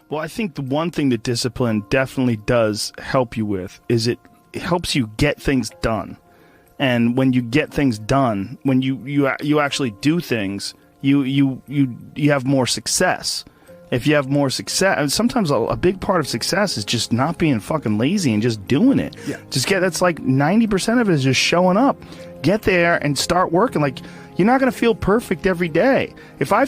Well, I think the one thing that discipline definitely does help you with is it helps you get things done. And when you get things done, when you actually do things, you have more success. If you have more success, and sometimes a big part of success is just not being fucking lazy and just doing it. Yeah. That's like 90% of it is just showing up. Get there and start working. Like, you're not going to feel perfect every day. If I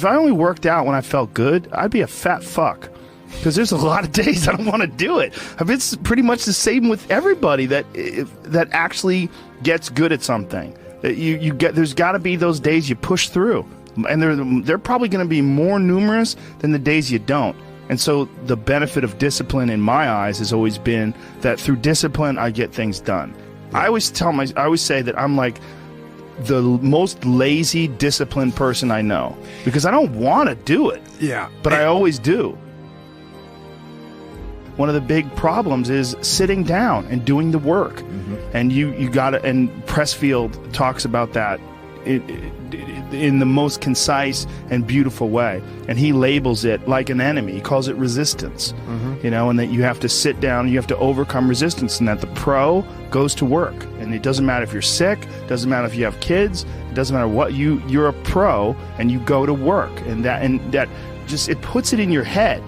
only worked out when I felt good, I'd be a fat fuck. Because there's a lot of days I don't want to do it. It's pretty much the same with everybody that actually gets good at something. There's got to be those days you push through. And they're probably going to be more numerous than the days you don't. And so the benefit of discipline in my eyes has always been that through discipline, I get things done. Yeah. I always say that I'm like the most lazy, disciplined person I know. Because I don't want to do it. Yeah. But I always do. One of the big problems is sitting down and doing the work. Mm-hmm. And you got to, and Pressfield talks about that in the most concise and beautiful way, and he labels it like an enemy. He calls it resistance. Mm-hmm. And that you have to sit down, you have to overcome resistance, and that the pro goes to work. And it doesn't matter if you're sick, doesn't matter if you have kids, it doesn't matter what, you're a pro and you go to work. And that just, it puts it in your head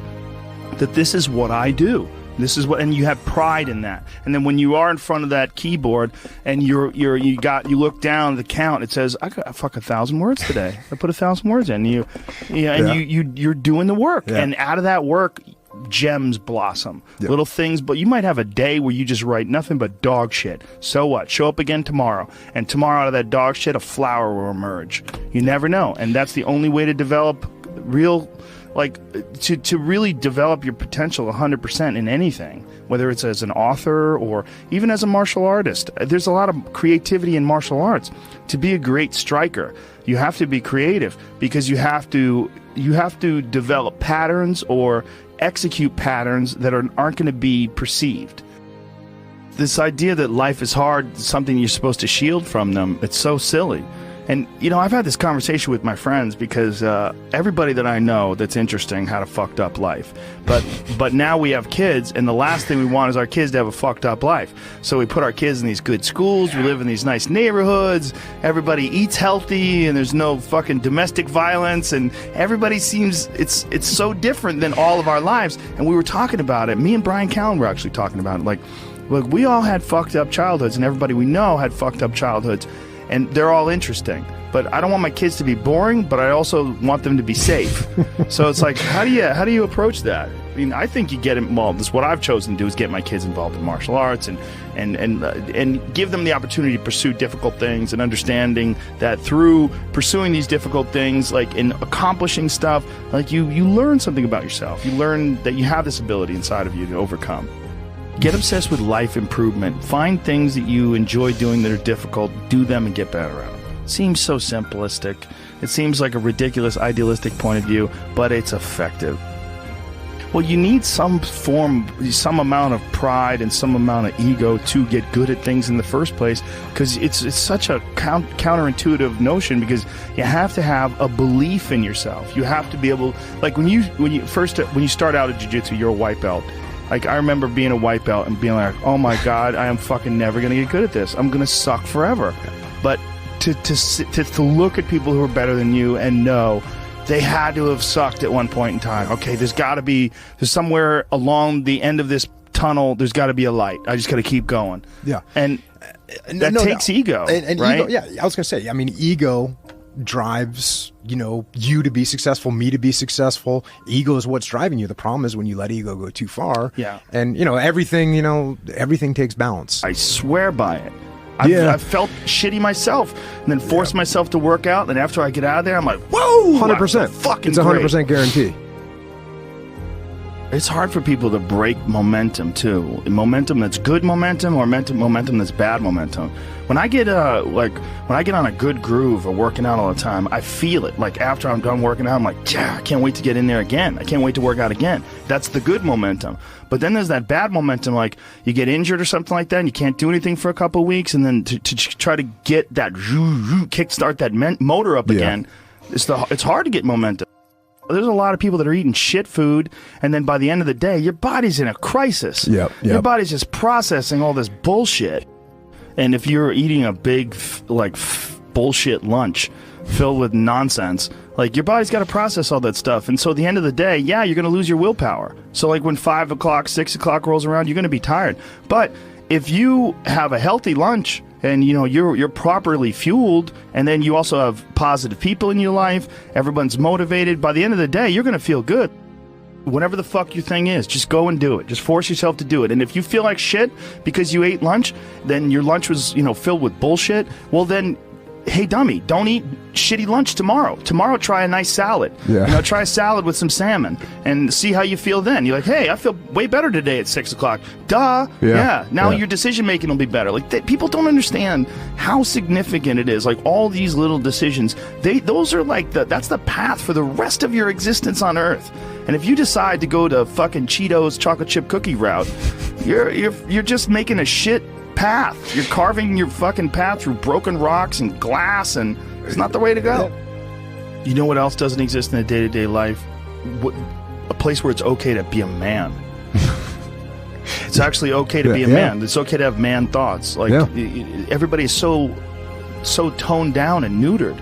that this is what I do. This is what, and you have pride in that. And then when you are in front of that keyboard and you look down at the count, it says, I got 1,000 words today. I put 1,000 words in. You're doing the work. Yeah. And out of that work, gems blossom. Yeah. Little things, but you might have a day where you just write nothing but dog shit. So what? Show up again tomorrow. And tomorrow out of that dog shit, a flower will emerge. You never know. And that's the only way to develop real, to really develop your potential 100% in anything, whether it's as an author or even as a martial artist. There's a lot of creativity in martial arts. To be a great striker, you have to be creative because you have to develop patterns or execute patterns that aren't going to be perceived. This idea that life is hard, something you're supposed to shield from them, it's so silly. And, I've had this conversation with my friends because everybody that I know that's interesting had a fucked up life. But now we have kids, and the last thing we want is our kids to have a fucked up life. So we put our kids in these good schools, we live in these nice neighborhoods, everybody eats healthy, and there's no fucking domestic violence, and everybody seems, it's so different than all of our lives. And we were talking about it. Me and Brian Callen were actually talking about it. Look, we all had fucked up childhoods, and everybody we know had fucked up childhoods. And they're all interesting, but I don't want my kids to be boring, but I also want them to be safe. So it's like, how do you approach that? I mean, I think you get involved. This is what I've chosen to do, is get my kids involved in martial arts and give them the opportunity to pursue difficult things, and understanding that through pursuing these difficult things, in accomplishing stuff, you learn something about yourself. You learn that you have this ability inside of you to overcome. Get obsessed with life improvement. Find things that you enjoy doing that are difficult. Do them and get better at them. Seems so simplistic. It seems like a ridiculous, idealistic point of view, but it's effective. Well, you need some amount of pride and some amount of ego to get good at things in the first place, because it's such a counterintuitive notion, because you have to have a belief in yourself. You have to be able, when you start out at jiu-jitsu, you're a white belt. I remember being a white belt and being like, oh my God, I am fucking never going to get good at this. I'm going to suck forever. But to look at people who are better than you and know they had to have sucked at one point in time. Okay, there's somewhere along the end of this tunnel, there's got to be a light. I just got to keep going. Yeah. And that takes ego, and right? Ego, yeah, I was going to say, ego drives you to be successful, me to be successful. Ego is what's driving you. The problem is when you let ego go too far. Yeah. And everything takes balance. I swear by it. I've felt shitty myself, and then forced myself to work out. And after I get out of there, I'm like, whoa, 100%. Fucking it's 100% guarantee. It's hard for people to break momentum too. Momentum that's good momentum, or momentum that's bad momentum. When I get on a good groove of working out all the time, I feel it. After I'm done working out, I'm like, yeah, I can't wait to get in there again. I can't wait to work out again. That's the good momentum. But then there's that bad momentum, you get injured or something like that, and you can't do anything for a couple of weeks, and then to try to get that kickstart that motor up again, it's hard to get momentum. There's a lot of people that are eating shit food, and then by the end of the day, your body's in a crisis. Your body's just processing all this bullshit. And if you're eating a big, bullshit lunch filled with nonsense, like, your body's got to process all that stuff. And so at the end of the day, yeah, you're going to lose your willpower. So, like, when 5 o'clock, 6 o'clock rolls around, you're going to be tired. But if you have a healthy lunch, and you're properly fueled, and then you also have positive people in your life, everyone's motivated, by the end of the day, you're going to feel good. Whatever the fuck your thing is, just go and do it. Just force yourself to do it. And if you feel like shit because you ate lunch, then your lunch was, filled with bullshit, well then, hey dummy, don't eat shitty lunch tomorrow. Tomorrow try a nice salad. Try a salad with some salmon and see how you feel then. You're like, hey, I feel way better today at 6 o'clock. Duh. Now your decision making will be better. Like, people don't understand how significant it is. Like, all these little decisions, those are like that's the path for the rest of your existence on Earth. And if you decide to go to fucking Cheetos chocolate chip cookie route, you're just making a shit path. You're carving your fucking path through broken rocks and glass, and it's not the way to go. You know what else doesn't exist in a day-to-day life? A place where it's okay to be a man. It's actually okay to be a man. It's okay to have man thoughts. Like, everybody is so toned down and neutered.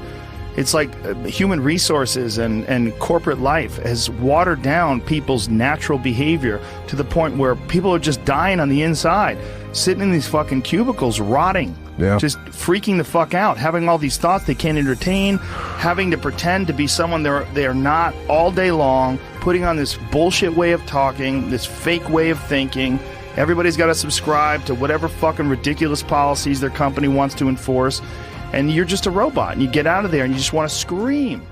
It's like human resources and corporate life has watered down people's natural behavior to the point where people are just dying on the inside, sitting in these fucking cubicles, rotting, just freaking the fuck out, having all these thoughts they can't entertain, having to pretend to be someone they are not all day long, putting on this bullshit way of talking, this fake way of thinking. Everybody's got to subscribe to whatever fucking ridiculous policies their company wants to enforce. And you're just a robot, and you get out of there and you just want to scream.